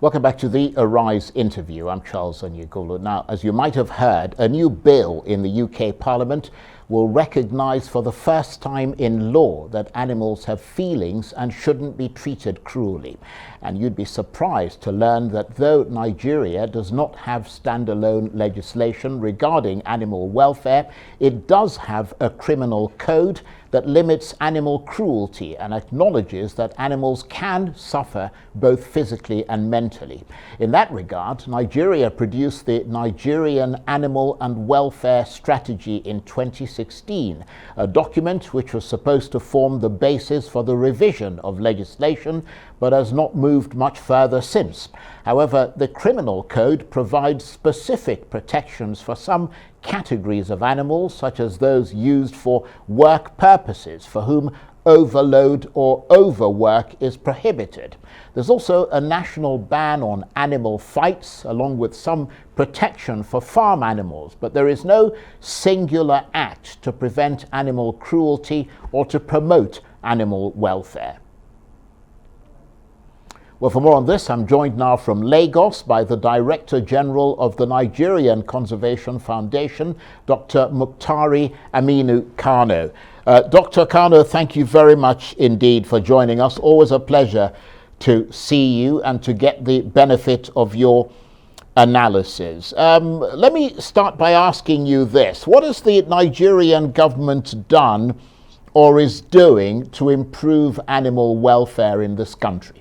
Welcome back to the Arise interview. I'm Charles Aniagolu. Now, as you might have heard, a new bill in the UK Parliament will recognise for the first time in law that animals have feelings and shouldn't be treated cruelly. And you'd be surprised to learn that though Nigeria does not have standalone legislation regarding animal welfare, it does have a criminal code that limits animal cruelty and acknowledges that animals can suffer both physically and mentally. In that regard, Nigeria produced the Nigerian Animal and Welfare Strategy in 2016, a document which was supposed to form the basis for the revision of legislation, but has not moved much further since. However, the criminal code provides specific protections for some categories of animals, such as those used for work purposes, for whom overload or overwork is prohibited. There's also a national ban on animal fights, along with some protection for farm animals, but there is no singular act to prevent animal cruelty or to promote animal welfare. Well, for more on this, I'm joined now from Lagos by the Director General of the Nigerian Conservation Foundation, Dr Muhtari Aminu Kano. Dr. Kano, thank you very much indeed for joining us. Always a pleasure to see you and to get the benefit of your analysis. Let me start by asking you this. What has the Nigerian government done or is doing to improve animal welfare in this country?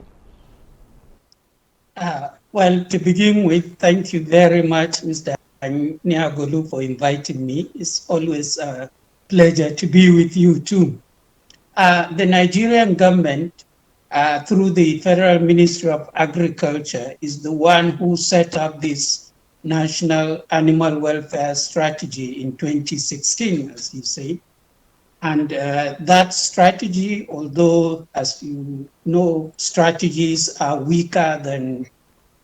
Well, to begin with, thank you very much, Mr. Aniagolu, for inviting me. It's always a pleasure to be with you too. The Nigerian government, through the Federal Ministry of Agriculture, is the one who set up this National Animal Welfare Strategy in 2016, as you say. And that strategy, although, as you know, strategies are weaker than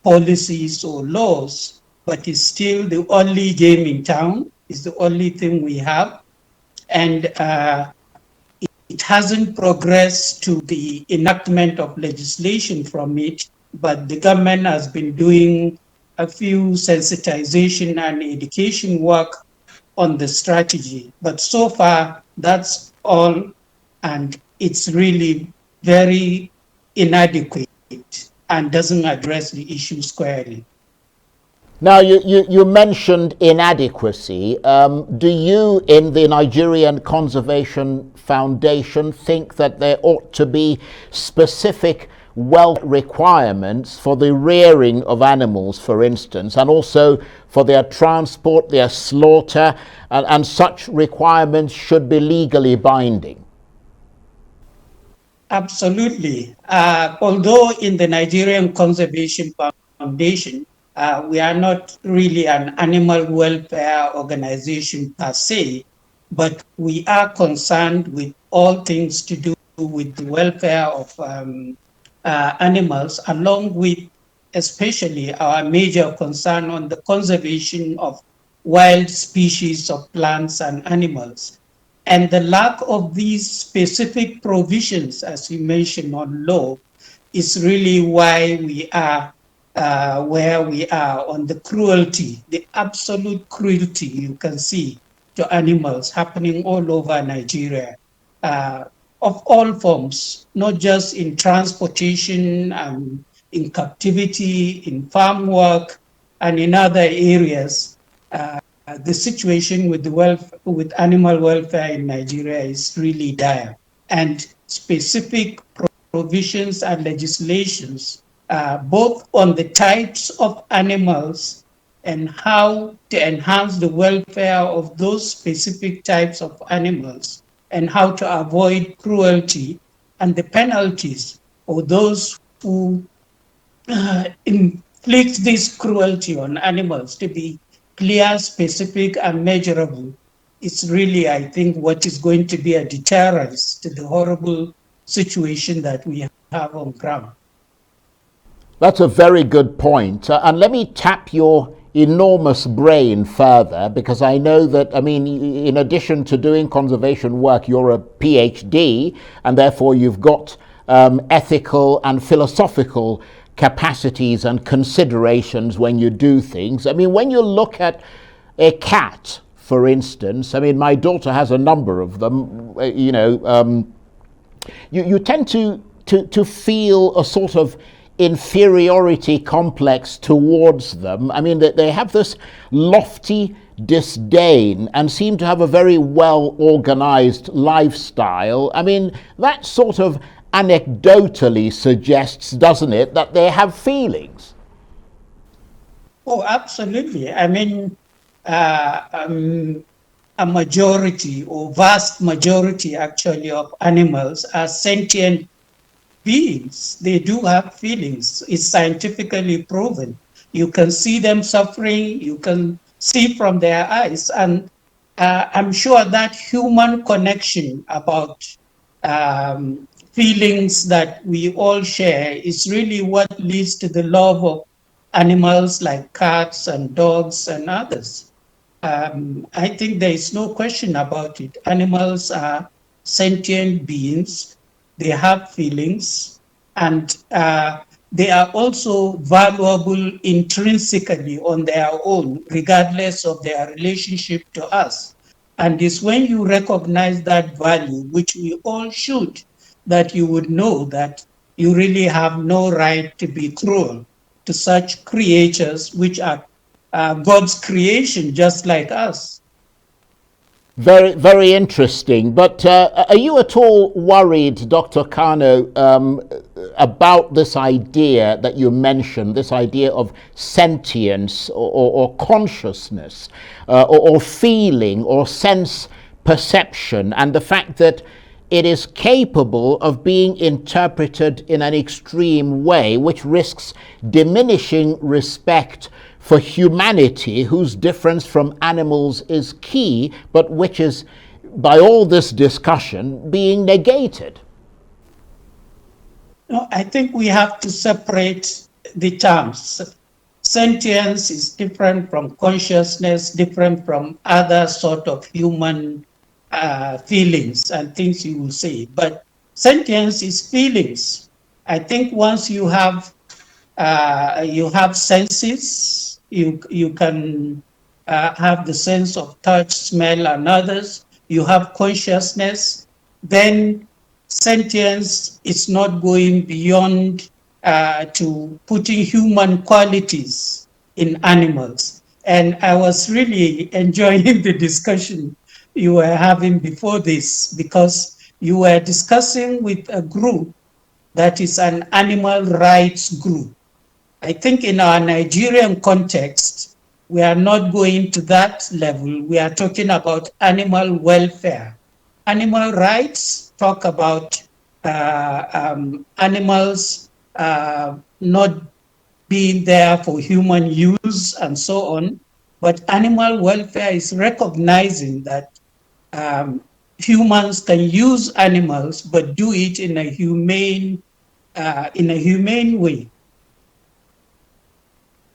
policies or laws, but it's still the only game in town, it's the only thing we have. And it hasn't progressed to the enactment of legislation from it, but the government has been doing a few sensitization and education work on the strategy. But so far, that's all, and it's really very inadequate and doesn't address the issue squarely. Now, you mentioned inadequacy. Do you, in the Nigerian Conservation Foundation, think that there ought to be specific welfare requirements for the rearing of animals, for instance, and also for their transport, their slaughter, and such requirements should be legally binding? Absolutely. Although in the Nigerian Conservation Foundation, we are not really an animal welfare organization per se, but we are concerned with all things to do with the welfare of animals, along with especially our major concern on the conservation of wild species of plants and animals. And the lack of these specific provisions, as you mentioned, on law, is really why we are where we are on the cruelty, the absolute cruelty you can see to animals happening all over Nigeria. Of all forms, not just in transportation and in captivity, in farm work, and in other areas. The situation with animal welfare in Nigeria is really dire. And specific provisions and legislations, both on the types of animals and how to enhance the welfare of those specific types of animals, and how to avoid cruelty, and the penalties for those who inflict this cruelty on animals to be clear, specific, and measurable. It's really, I think, what is going to be a deterrence to the horrible situation that we have on ground. That's a very good point. And let me tap your enormous brain further, because I know that, I mean, in addition to doing conservation work, you're a PhD, and therefore you've got ethical and philosophical capacities and considerations when you do things. I mean, when you look at a cat, for instance, I mean, my daughter has a number of them, you tend to feel a sort of inferiority complex towards them. I mean, they have this lofty disdain and seem to have a very well organized lifestyle. I mean, that sort of anecdotally suggests, doesn't it, that they have feelings? Oh, absolutely. I mean, a majority or vast majority actually of animals are sentient beings. They do have feelings. It's scientifically proven. You can see them suffering, you can see from their eyes. And I'm sure that human connection about feelings that we all share is really what leads to the love of animals like cats and dogs and others. I think there is no question about it. Animals are sentient beings. They have feelings, and they are also valuable intrinsically on their own, regardless of their relationship to us. And it's when you recognize that value, which we all should, that you would know that you really have no right to be cruel to such creatures which are God's creation, just like us. Very, very interesting. But are you at all worried, Dr. Kano, about this idea that you mentioned, this idea of sentience or consciousness or feeling or sense perception, and the fact that it is capable of being interpreted in an extreme way, which risks diminishing respect for humanity, whose difference from animals is key, but which is, by all this discussion, being negated? No, I think we have to separate the terms. Sentience is different from consciousness, different from other sort of human feelings and things you will say. But sentience is feelings. I think once you have senses, you can have the sense of touch, smell, and others. You have consciousness. Then sentience is not going beyond to putting human qualities in animals. And I was really enjoying the discussion you were having before this, because you were discussing with a group that is an animal rights group. I think in our Nigerian context, we are not going to that level. We are talking about animal welfare. Animal rights talk about animals not being there for human use and so on. But animal welfare is recognizing that humans can use animals, but do it in a humane way.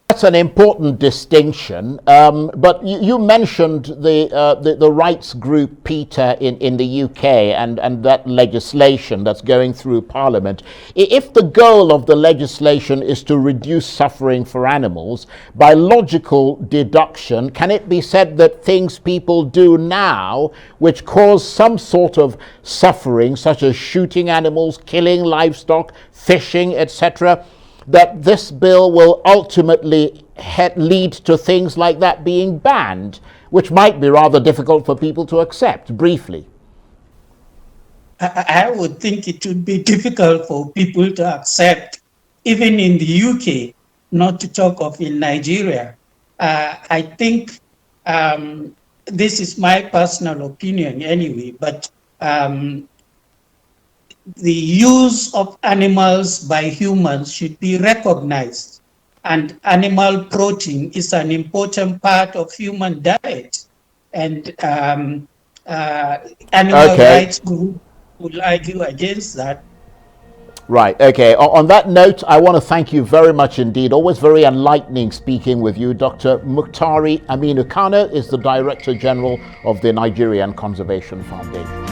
That's an important distinction, but you mentioned the rights group PETA in the UK and that legislation that's going through Parliament. If the goal of the legislation is to reduce suffering for animals, by logical deduction, can it be said that things people do now which cause some sort of suffering, such as shooting animals, killing livestock, fishing, etc., that this bill will ultimately lead to things like that being banned, which might be rather difficult for people to accept, briefly? I would think it would be difficult for people to accept, even in the UK, not to talk of in Nigeria. I think this is my personal opinion anyway, but the use of animals by humans should be recognized, and animal protein is an important part of human diet. And animal rights group will argue against that. Right, okay. On that note, I want to thank you very much indeed. Always very enlightening speaking with you. Dr. Muhtari Aminu Kano is the Director General of the Nigerian Conservation Foundation.